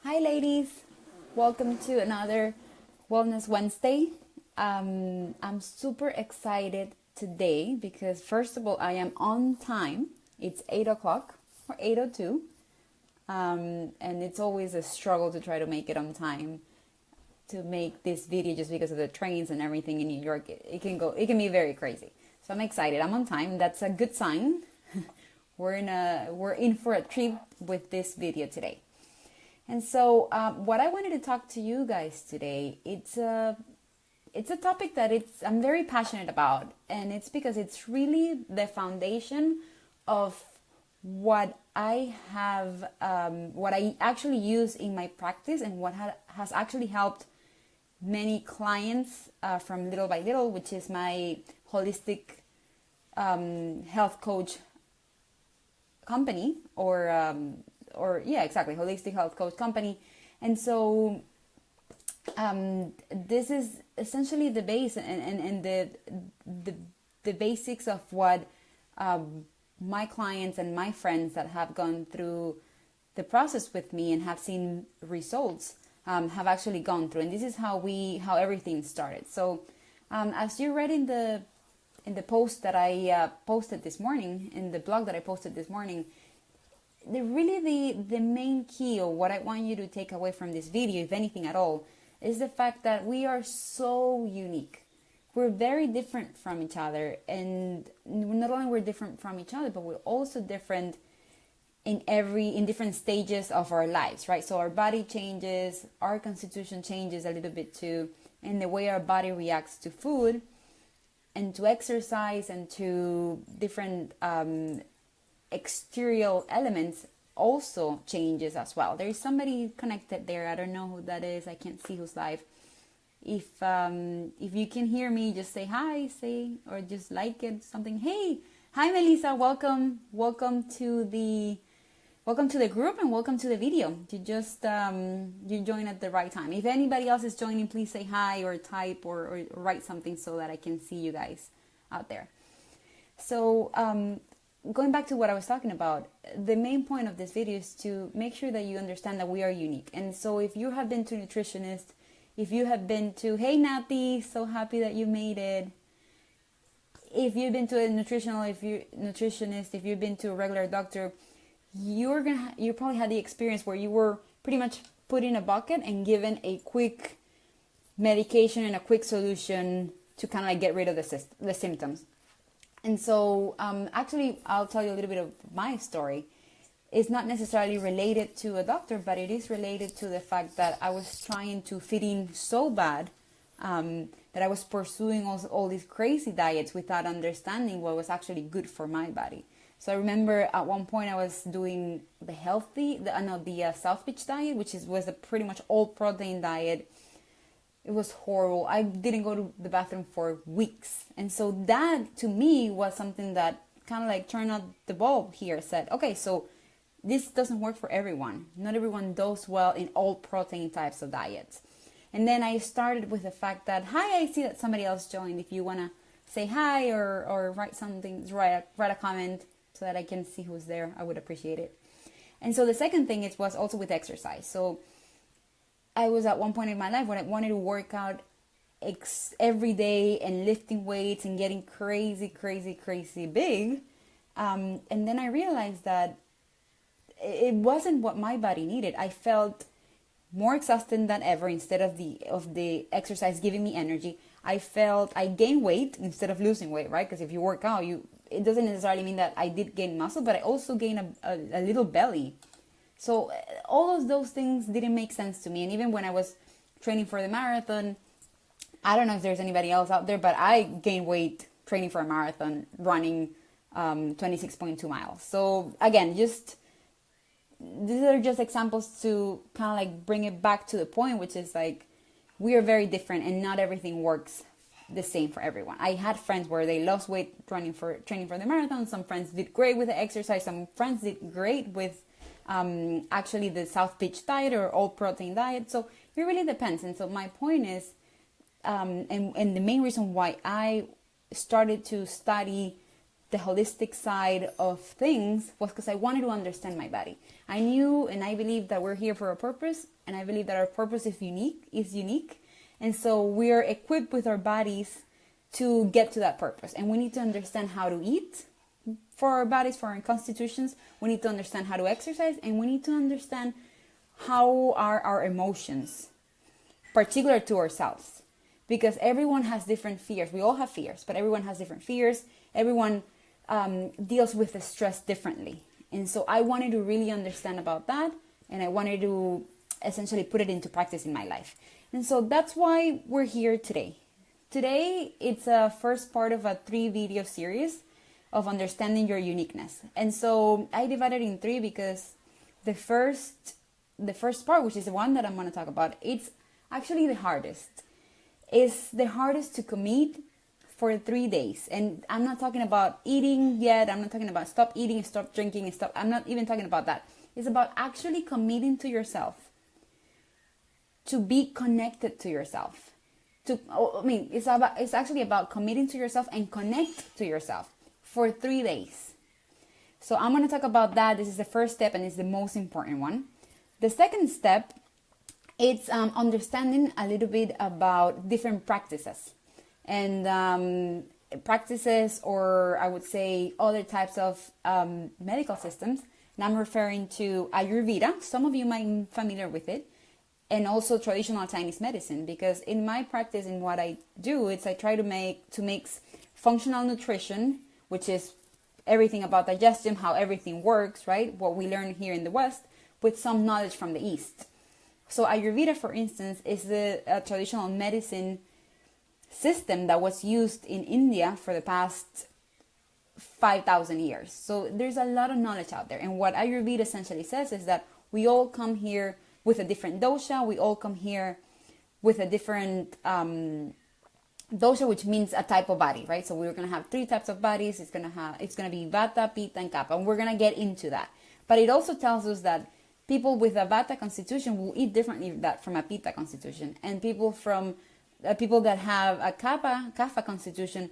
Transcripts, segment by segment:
Hi, ladies. Welcome to another Wellness Wednesday. I'm super excited today because, first of all, I am on time. It's 8 o'clock or 8:02. And it's always a struggle to try to make it on time to make this video just because of the trains and everything in New York. It can be very crazy. So I'm excited. I'm on time. That's a good sign. We're in for a treat with this video today. And so, what I wanted to talk to you guys today, it's a topic that I'm very passionate about, and it's because it's really the foundation of what I have, what I actually use in my practice, and what has actually helped many clients from Little by Little, which is my holistic health coach company, or yeah, exactly, holistic health coach company. And so this is essentially the base and the basics of what my clients and my friends that have gone through the process with me and have seen results have actually gone through. And this is how everything started. So as you read in the post that I posted this morning, in the blog that I posted this morning, the main key, or what I want you to take away from this video, if anything at all, is the fact that we are so unique. We're very different from each other, and not only we're different from each other, but we're also different in different stages of our lives, right? So our body changes, our constitution changes a little bit too, and the way our body reacts to food and to exercise and to different exterior elements also changes as well. There is somebody connected there. I don't know who that is. I can't see who's live. If you can hear me, just say hi, or just like it, something. Hey, hi Melissa, welcome to the group, and welcome to the video. You joined at the right time. If anybody else is joining, please say hi or type or write something so that I can see you guys out there. So going back to what I was talking about, the main point of this video is to make sure that you understand that we are unique. And so if you have been to a nutritionist, if you have been to, hey Nati, so happy that you made it. If you've been to a nutritionist, if you've been to a regular doctor, you probably had the experience where you were pretty much put in a bucket and given a quick medication and a quick solution to kind of like get rid of the symptoms. And so, actually, I'll tell you a little bit of my story. It's not necessarily related to a doctor, but it is related to the fact that I was trying to fit in so bad that I was pursuing all these crazy diets without understanding what was actually good for my body. So I remember at one point I was doing the South Beach diet, which was a pretty much all protein diet. It was horrible. I didn't go to the bathroom for weeks. And so that, to me, was something that kind of like turned on the bulb here. Said, okay, so this doesn't work for everyone. Not everyone does well in all protein types of diets. And then I started with the fact that, hi, I see that somebody else joined. If you want to say hi or write something, write a comment so that I can see who's there, I would appreciate it. And so the second thing was also with exercise. So I was at one point in my life when I wanted to work out every day and lifting weights and getting crazy big. And then I realized that it wasn't what my body needed. I felt more exhausted than ever. Instead of the exercise giving me energy, I gained weight instead of losing weight, right? Because if you work out, it doesn't necessarily mean that I did gain muscle, but I also gained a little belly. So all of those things didn't make sense to me. And even when I was training for the marathon, I don't know if there's anybody else out there, but I gained weight training for a marathon, running 26.2 miles. So again, these are just examples to kind of like bring it back to the point, which is like, we are very different and not everything works the same for everyone. I had friends where they lost weight training for the marathon. Some friends did great with the exercise. Some friends did great with actually the South Beach diet or all protein diet. So it really depends. And so my point is, and the main reason why I started to study the holistic side of things was because I wanted to understand my body. I knew and I believe that we're here for a purpose, and I believe that our purpose is unique. And so we're equipped with our bodies to get to that purpose. And we need to understand how to eat for our bodies, for our constitutions. We need to understand how to exercise, and we need to understand how are our emotions, particular to ourselves. Because everyone has different fears. We all have fears, but everyone has different fears. Everyone deals with the stress differently. And so I wanted to really understand about that, and I wanted to essentially put it into practice in my life. And so that's why we're here today. Today, it's a first part of a 3-video series of understanding your uniqueness. And so I divided in 3 because the first part, which is the one that I'm going to talk about, it's actually the hardest. It's the hardest to commit for 3 days. And I'm not talking about eating yet. I'm not talking about stop eating, stop drinking, stop. I'm not even talking about that. It's about actually committing to yourself, to be connected to yourself. It's actually about committing to yourself and connect to yourself for 3 days. So I'm going to talk about that. This is the first step, and it's the most important one. The second step, it's understanding a little bit about different practices. And practices, or I would say other types of medical systems. And I'm referring to Ayurveda. Some of you might be familiar with it. And also traditional Chinese medicine, because in my practice, in what I do, I try to mix functional nutrition, which is everything about digestion, how everything works, right? What we learn here in the West, with some knowledge from the East. So Ayurveda, for instance, is the traditional medicine system that was used in India for the past 5,000 years. So there's a lot of knowledge out there. And what Ayurveda essentially says is that we all come here with a different dosha. We all come here with a different dosha, which means a type of body, right? So we're going to have 3 types of bodies. It's going to be Vata, Pitta, and Kapha, and we're going to get into that. But it also tells us that people with a Vata constitution will eat differently from a Pitta constitution, and people that have a Kapha constitution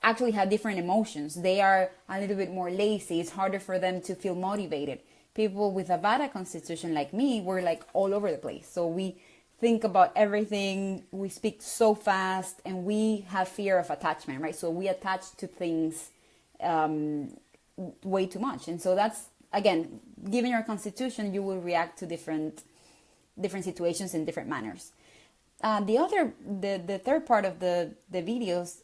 actually have different emotions. They are a little bit more lazy. It's harder for them to feel motivated. People with a Vata constitution like me, we're like all over the place. So we think about everything, we speak so fast, and we have fear of attachment, right? So we attach to things way too much. And so that's, again, given your constitution, you will react to different situations in different manners. The third part of the videos,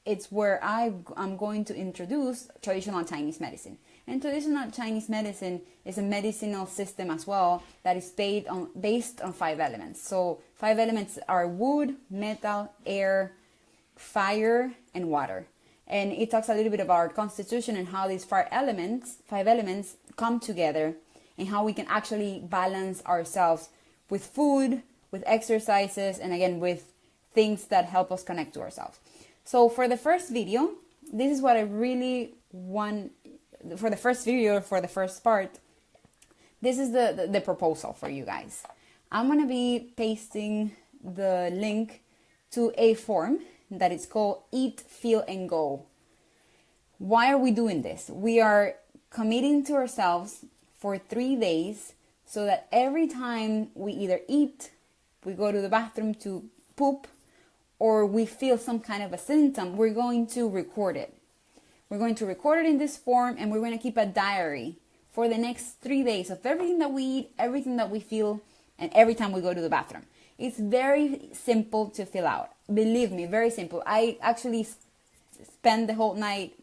it's where I'm going to introduce traditional Chinese medicine. And traditional Chinese medicine is a medicinal system as well that is based on 5 elements. So 5 elements are wood, metal, air, fire, and water. And it talks a little bit about our constitution and how these 5 elements come together, and how we can actually balance ourselves with food, with exercises, and again, with things that help us connect to ourselves. So for the first video, this is what I really want. For the first video, for the first part, this is the proposal for you guys. I'm going to be pasting the link to a form that is called Eat, Feel, and Go. Why are we doing this? We are committing to ourselves for 3 days so that every time we either eat, we go to the bathroom to poop, or we feel some kind of a symptom, we're going to record it. We're going to record it in this form, and we're going to keep a diary for the next 3 days of everything that we eat, everything that we feel, and every time we go to the bathroom. It's very simple to fill out. Believe me, very simple. I actually spent the whole night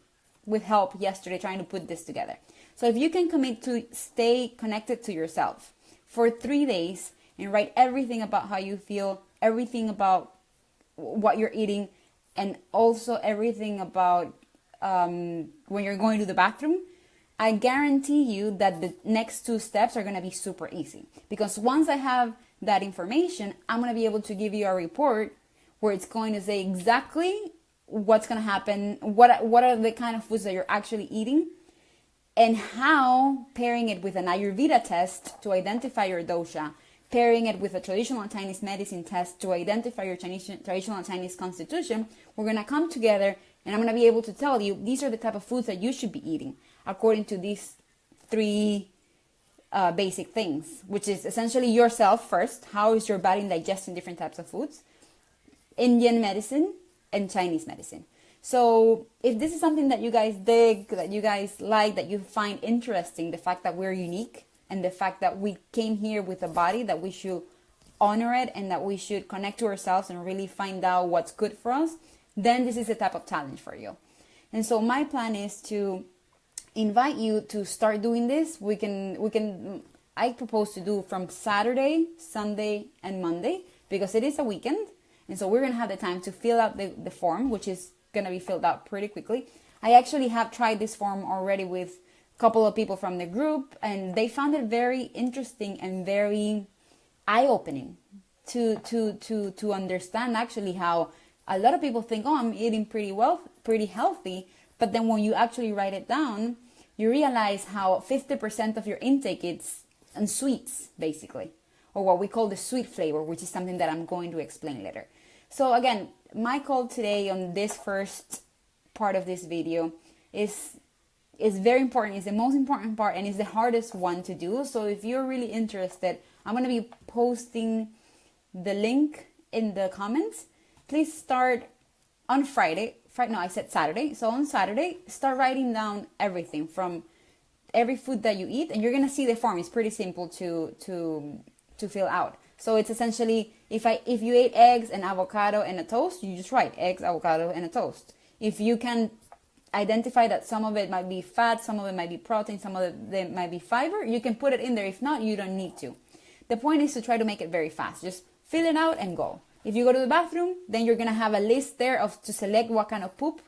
with help yesterday trying to put this together. So if you can commit to stay connected to yourself for 3 days and write everything about how you feel, everything about what you're eating, and also everything about when you're going to the bathroom, I guarantee you that the next 2 steps are going to be super easy. Because once I have that information, I'm going to be able to give you a report where it's going to say exactly what's going to happen, what are the kind of foods that you're actually eating, and how pairing it with an Ayurveda test to identify your dosha, pairing it with a traditional Chinese medicine test to identify your traditional Chinese constitution, we're going to come together And I'm going to be able to tell you, these are the type of foods that you should be eating according to these three basic things, which is essentially yourself first. How is your body digesting different types of foods? Indian medicine and Chinese medicine. So if this is something that you guys dig, that you guys like, that you find interesting, the fact that we're unique and the fact that we came here with a body, that we should honor it and that we should connect to ourselves and really find out what's good for us, then this is the type of challenge for you. And so my plan is to invite you to start doing this. I propose to do from Saturday, Sunday, and Monday, because it is a weekend. And so we're going to have the time to fill out the form, which is going to be filled out pretty quickly. I actually have tried this form already with a couple of people from the group, and they found it very interesting and very eye-opening to understand actually how a lot of people think, oh, I'm eating pretty healthy. But then when you actually write it down, you realize how 50% of your intake is on sweets, basically, or what we call the sweet flavor, which is something that I'm going to explain later. So again, my call today on this first part of this video is very important. It's the most important part and it's the hardest one to do. So if you're really interested, I'm going to be posting the link in the comments. Please start on Friday. No, I said Saturday. So on Saturday, start writing down everything from every food that you eat, and you're gonna see the form. It's pretty simple to fill out. So it's essentially if you ate eggs and avocado and a toast, you just write eggs, avocado, and a toast. If you can identify that some of it might be fat, some of it might be protein, some of it might be fiber, you can put it in there. If not, you don't need to. The point is to try to make it very fast. Just fill it out and go. If you go to the bathroom, then you're going to have a list there to select what kind of poop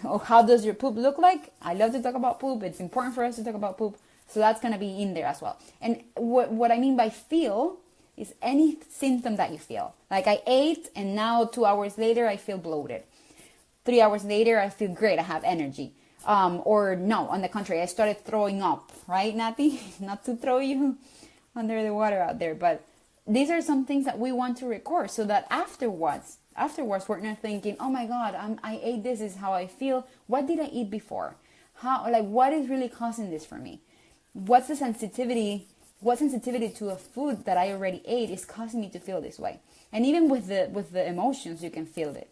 or how does your poop look like. I love to talk about poop. It's important for us to talk about poop. So that's going to be in there as well. And what I mean by feel is any symptom that you feel. Like I ate and now 2 hours later, I feel bloated. 3 hours later, I feel great. I have energy. Or no, on the contrary, I started throwing up, right, Nati? Not to throw you under the water out there, but these are some things that we want to record so that afterwards we're not thinking, oh my God, I ate this is how I feel. What did I eat before? What is really causing this for me? What sensitivity to a food that I already ate is causing me to feel this way? And even with the emotions, you can feel it.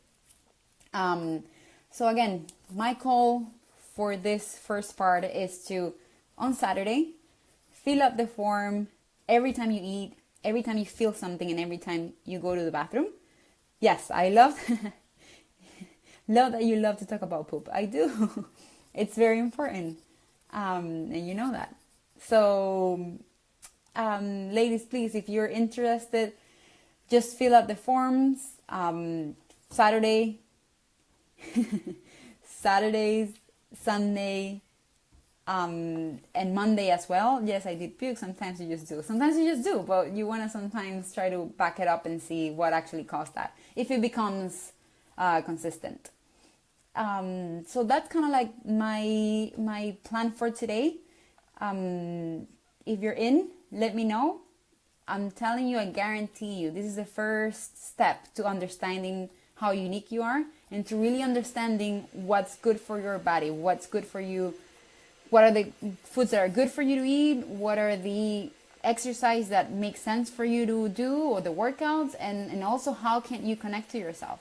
So again, my call for this first part is to, on Saturday, fill out the form every time you eat, every time you feel something, and every time you go to the bathroom. Yes, I love that you love to talk about poop. I do. It's very important. And you know that. So, ladies, please, if you're interested, just fill out the forms. Saturdays, Sunday, and Monday as well. Yes, I did puke. Sometimes you just do, but you want to sometimes try to back it up and see what actually caused that, if it becomes consistent. So that's kind of like my plan for today. If you're in, let me know. I'm telling you, I guarantee you, this is the first step to understanding how unique you are and to really understanding what's good for your body, what's good for you. What are the foods that are good for you to eat? What are the exercise that make sense for you to do, or the workouts? And also, how can you connect to yourself?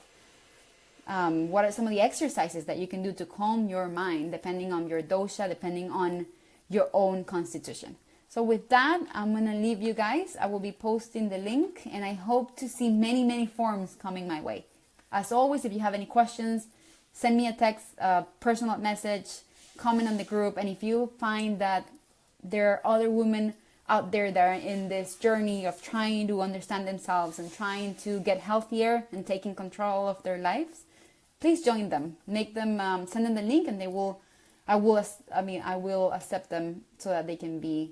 What are some of the exercises that you can do to calm your mind, depending on your dosha, depending on your own constitution? So with that, I'm going to leave you guys. I will be posting the link, and I hope to see many, many forms coming my way. As always, if you have any questions, send me a text, a personal message, comment on the group. And if you find that there are other women out there that are in this journey of trying to understand themselves and trying to get healthier and taking control of their lives, please join them. Make them, send them the link, and I will accept them so that they can be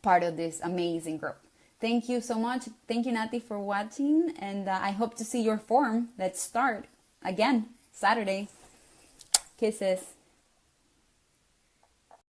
part of this amazing group. Thank you so much. Thank you, Nati, for watching, and I hope to see your form. Let's start again Saturday. Kisses.